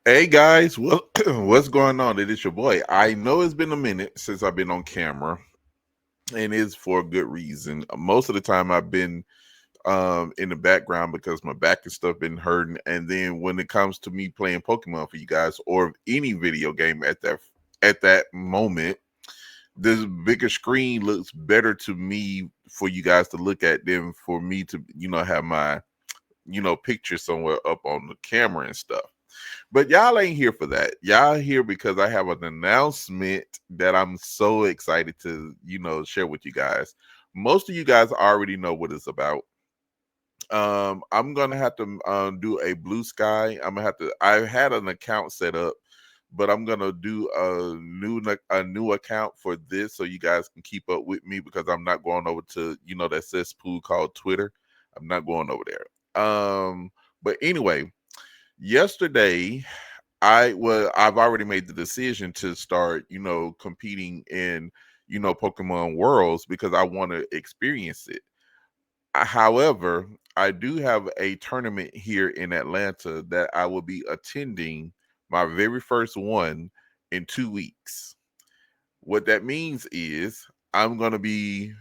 Hey guys, what's going on? It is your boy. I know it's been a minute since I've been on camera, and it's for a good reason. Most of the time, I've been in the background because my back and stuff been hurting. And then when it comes to me playing Pokemon for you guys or any video game at that moment, this bigger screen looks better to me for you guys to look at than for me to have my picture somewhere up on the camera and stuff. But y'all ain't here for that. Y'all here because I have an announcement that I'm so excited to, share with you guys. Most of you guys already know what it's about. I'm gonna have to do a blue sky. I'm gonna have to. I had an account set up, but I'm gonna do a new account for this so you guys can keep up with me because I'm not going over to that cesspool called Twitter. I'm not going over there. But anyway, yesterday I've already made the decision to start, competing in, Pokemon Worlds because I want to experience it. However, I do have a tournament here in Atlanta that I will be attending, my very first one, in 2 weeks. What that means is I'm gonna be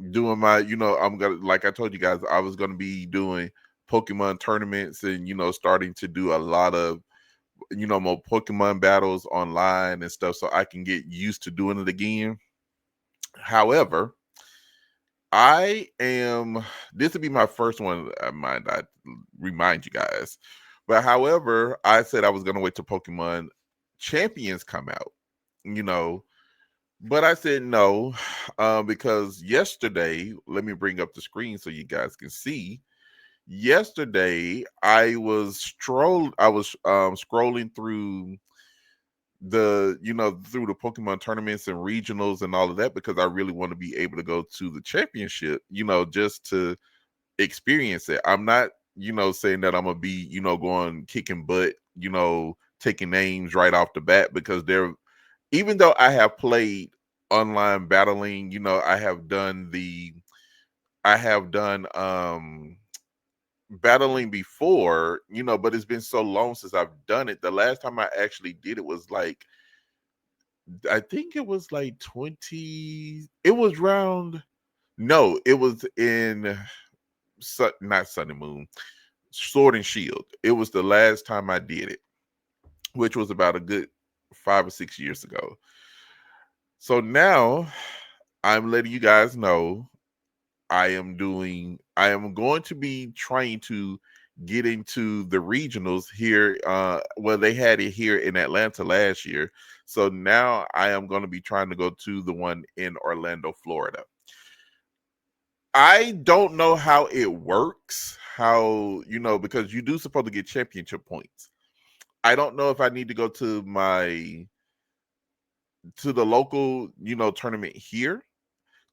doing I'm gonna, like I told you guys, I was gonna be doing Pokemon tournaments and starting to do a lot of more Pokemon battles online and stuff so I can get used to doing it again. However, I am this will be my first one. I remind you guys. But however, I said I was gonna wait till Pokemon Champions come out, you know. But I said no, because yesterday, let me bring up the screen so you guys can see. Yesterday, I was scrolling through through the Pokemon tournaments and regionals and all of that because I really want to be able to go to the championship, just to experience it. I'm not, saying that I'm gonna be, going kicking butt, taking names right off the bat because they're even though I have played online battling, I have done battling before, but it's been so long since I've done it. The last time I actually did it was like I think it was like 20. It was round. No, it was in not Sun and Moon, Sword and Shield. It was the last time I did it, which was about a good 5 or 6 years ago. So now I'm letting you guys know I am going to be trying to get into the regionals here. Well, they had it here in Atlanta last year. So now I am going to be trying to go to the one in Orlando, Florida. I don't know how it works, because you do supposed to get championship points. I don't know if I need to go to the local, tournament here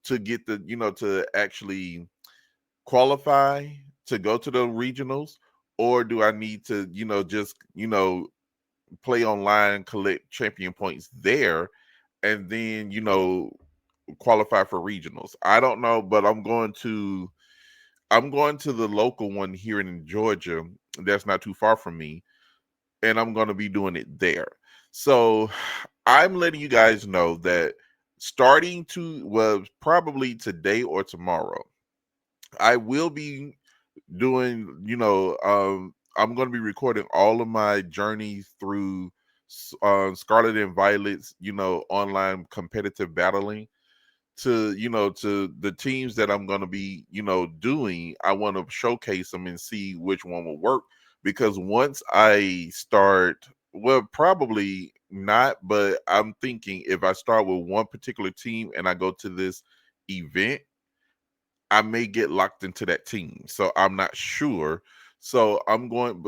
to get to actually qualify to go to the regionals, or do I need to, just, play online, collect champion points there, and then, qualify for regionals. I don't know, but I'm going to the local one here in Georgia that's not too far from me, and I'm going to be doing it there. So I'm letting you guys know that starting to well probably today or tomorrow, I will be doing, I'm going to be recording all of my journey through Scarlet and Violet's, online competitive battling to the teams that I'm going to be, doing. I want to showcase them and see which one will work because once I start, well, probably not, but I'm thinking if I start with one particular team and I go to this event, I may get locked into that team. So I'm not sure. So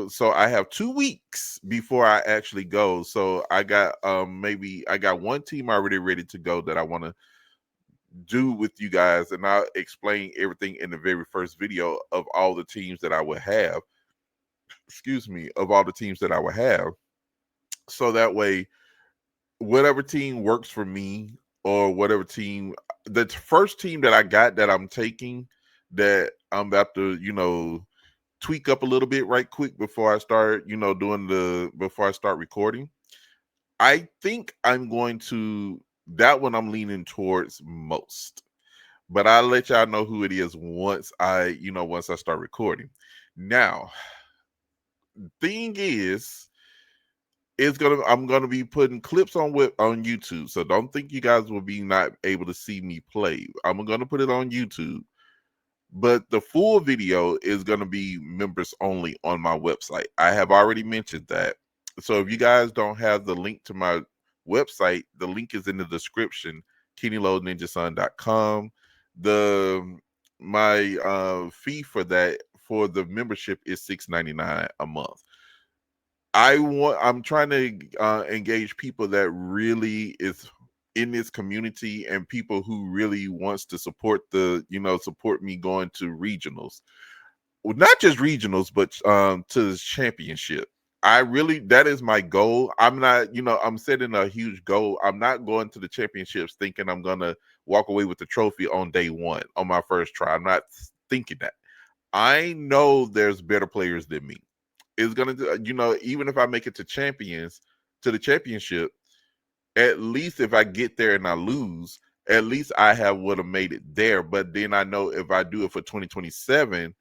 so I have 2 weeks before I actually go. So I got maybe I got one team already ready to go that I want to do with you guys, and I'll explain everything in the very first video of all the teams that I would have. Excuse me, of all the teams that I would have. So that way, whatever team works for me, or whatever team, the first team that I got that I'm taking, that I'm about to, tweak up a little bit right quick before I start, before I start recording. I think I'm going to that one I'm leaning towards most. But I'll let y'all know who it is once I start recording. Now, thing is, I'm gonna be putting clips on YouTube. So don't think you guys will be not able to see me play. I'm gonna put it on YouTube. But the full video is going to be members only on my website. I have already mentioned that. So if you guys don't have the link to my website, the link is in the description, KenniloNinjaSon.com. The my fee for that for the membership is $6.99 a month. I'm trying to engage people that really is in this community and people who really wants to support me going to regionals. Well, not just regionals, but to the championship. That is my goal. I'm not, I'm setting a huge goal. I'm not going to the championships thinking I'm gonna walk away with the trophy on day one on my first try. I'm not thinking that. I know there's better players than me. It's gonna, even if I make it to the championship, at least if I get there and I lose, at least would have made it there. But then I know if I do it for 2027,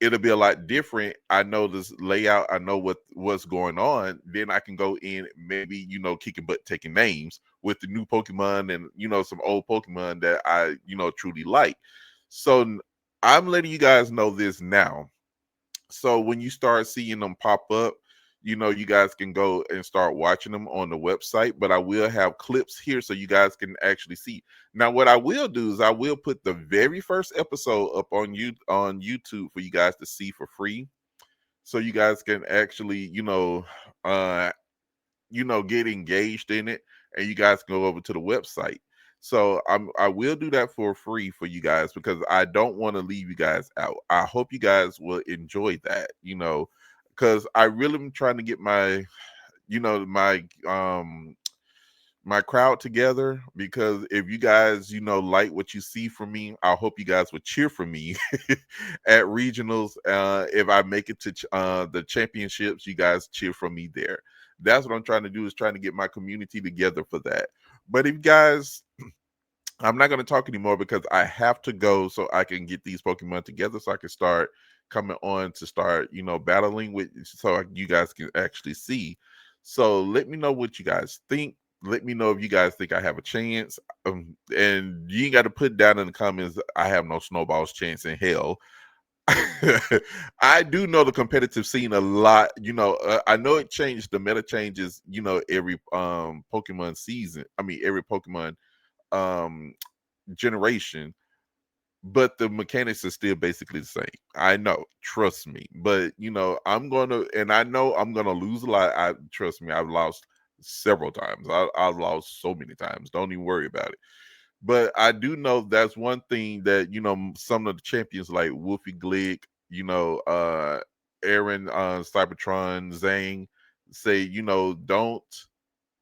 it'll be a lot different. I know this layout. I know what's going on. Then I can go in, maybe kicking butt, taking names with the new Pokemon and some old Pokemon that I truly like. So I'm letting you guys know this now. So when you start seeing them pop up, you guys can go and start watching them on the website. But I will have clips here so you guys can actually see. Now, what I will do is I will put the very first episode up on YouTube for you guys to see for free, so you guys can actually, uh, get engaged in it, and you guys can go over to the website. So I will do that for free for you guys because I don't want to leave you guys out. I hope you guys will enjoy that, because I really am trying to get my, you know, my um my crowd together, because if you guys like what you see from me, I hope you guys would cheer for me at regionals. If I make it to the championships, you guys cheer for me there. That's what I'm trying to do, is trying to get my community together for that. But if you guys, I'm not going to talk anymore because I have to go so I can get these Pokemon together so I can start coming on to start, battling with, so you guys can actually see. So let me know what you guys think. Let me know if you guys think I have a chance. And you ain't got to put down in the comments, I have no snowball's chance in hell. I do know the competitive scene a lot. I know it changed. The meta changes, every Pokemon season. I mean, every Pokemon um generation, but the mechanics are still basically the same. I know, trust me. But I know I'm gonna lose a lot. I Trust me, I've lost several times. I've lost so many times. Don't even worry about it. But I do know that's one thing that some of the champions like Wolfie Glick, Aaron, Cybertron, Zane say, don't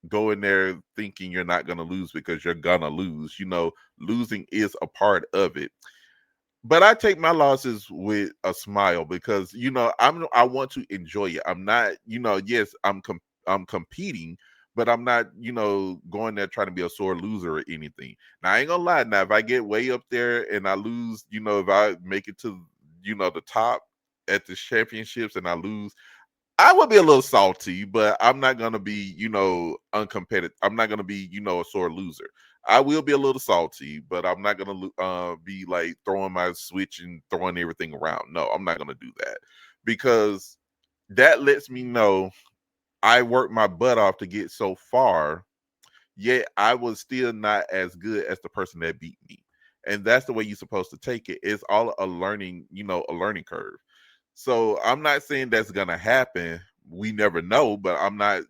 go in there thinking you're not gonna lose, because you're gonna lose. Losing is a part of it. But I take my losses with a smile, because I want to enjoy it. I'm not, yes, I'm competing, but I'm not, going there trying to be a sore loser or anything. Now I ain't gonna lie. Now if I get way up there and I lose, if I make it to the top at the championships and I lose, I would be a little salty, but I'm not gonna be, uncompetitive. I'm not gonna be, a sore loser. I will be a little salty, but I'm not gonna be like throwing my switch and throwing everything around. No, I'm not gonna do that, because that lets me know I worked my butt off to get so far, yet I was still not as good as the person that beat me. And that's the way you're supposed to take it. It's all a learning, a learning curve. So I'm not saying that's gonna happen. We never know, but I'm not,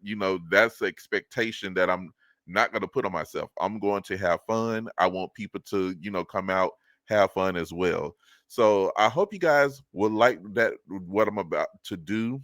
that's the expectation that I'm not gonna put on myself. I'm going to have fun. I want people to, come out, have fun as well. So I hope you guys will like that, what I'm about to do.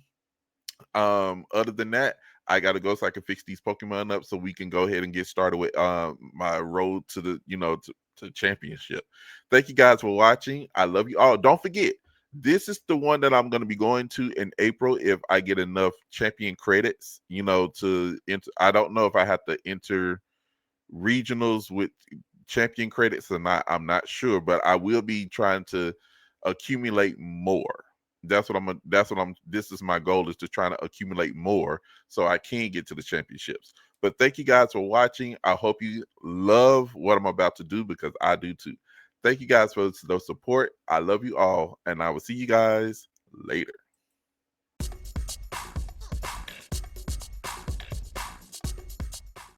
Other than that, I gotta go so I can fix these Pokemon up so we can go ahead and get started with my road to the to the championship. Thank you guys for watching. I love you all. Don't forget, this is the one that I'm going to be going to in April if I get enough champion credits, to enter. I don't know if I have to enter regionals with champion credits or not. I'm not sure, but I will be trying to accumulate more. This is my goal, is to try to accumulate more so I can get to the championships. But thank you guys for watching. I hope you love what I'm about to do, because I do too. Thank you guys for the support. I love you all, and I will see you guys later.